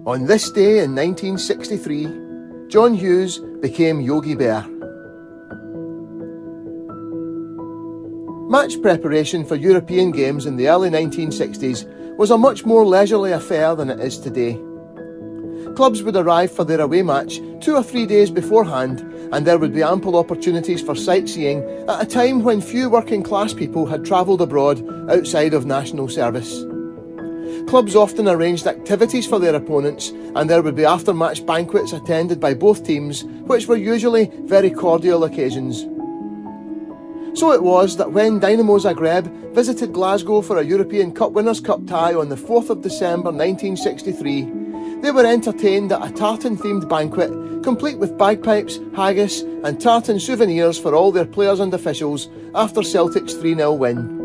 On this day in 1963, John Hughes became Yogi Bear. Match preparation for European games in the early 1960s was a much more leisurely affair than it is today. Clubs would arrive for their away match 2 or 3 days beforehand, and there would be ample opportunities for sightseeing at a time when few working class people had travelled abroad outside of national service. Clubs often arranged activities for their opponents, and there would be after-match banquets attended by both teams, which were usually very cordial occasions. So it was that when Dynamo Zagreb visited Glasgow for a European Cup Winners' Cup tie on the 4th of December 1963, they were entertained at a tartan-themed banquet, complete with bagpipes, haggis and tartan souvenirs for all their players and officials after Celtic's 3-0 win.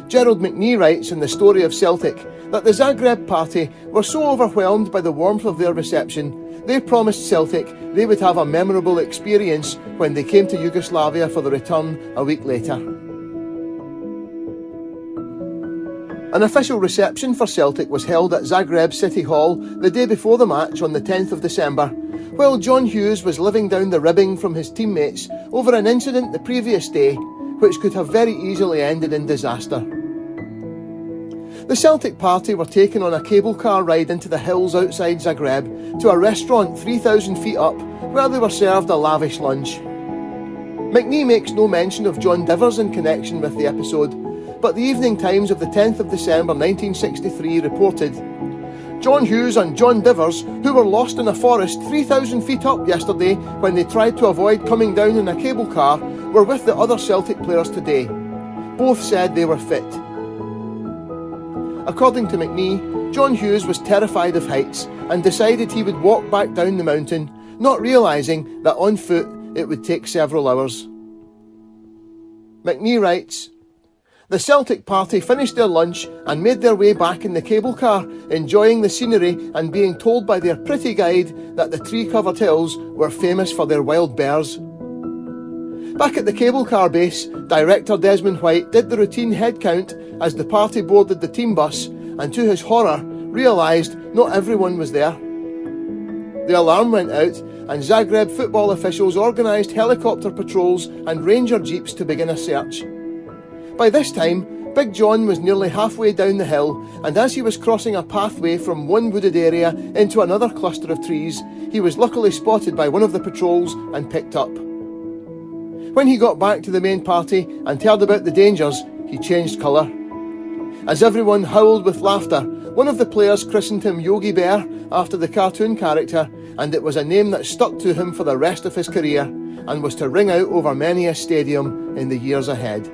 Gerald McNee writes in the Story of Celtic that the Zagreb party were so overwhelmed by the warmth of their reception, they promised Celtic they would have a memorable experience when they came to Yugoslavia for the return a week later. An official reception for Celtic was held at Zagreb City Hall the day before the match on the 10th of December, while John Hughes was living down the ribbing from his teammates over an incident the previous day, which could have very easily ended in disaster. The Celtic party were taken on a cable car ride into the hills outside Zagreb to a restaurant 3,000 feet up, where they were served a lavish lunch. McNee makes no mention of John Divers in connection with the episode, but the Evening Times of the 10th of December 1963 reported, "John Hughes and John Divers, who were lost in a forest 3,000 feet up yesterday when they tried to avoid coming down in a cable car, were with the other Celtic players today. Both said they were fit." According to McNee, John Hughes was terrified of heights and decided he would walk back down the mountain, not realising that on foot it would take several hours. McNee writes, "The Celtic party finished their lunch and made their way back in the cable car, enjoying the scenery and being told by their pretty guide that the tree-covered hills were famous for their wild bears." Back at the cable car base, director Desmond White did the routine head count as the party boarded the team bus, and to his horror, realised not everyone was there. The alarm went out, and Zagreb football officials organised helicopter patrols and ranger jeeps to begin a search. By this time, Big John was nearly halfway down the hill, and as he was crossing a pathway from one wooded area into another cluster of trees, he was luckily spotted by one of the patrols and picked up. When he got back to the main party and heard about the dangers, he changed colour. As everyone howled with laughter, one of the players christened him Yogi Bear after the cartoon character, and it was a name that stuck to him for the rest of his career and was to ring out over many a stadium in the years ahead.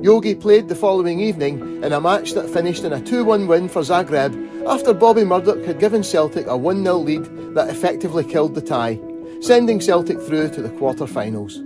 Yogi played the following evening in a match that finished in a 2-1 win for Zagreb after Bobby Murdoch had given Celtic a 1-0 lead that effectively killed the tie, sending Celtic through to the quarter-finals.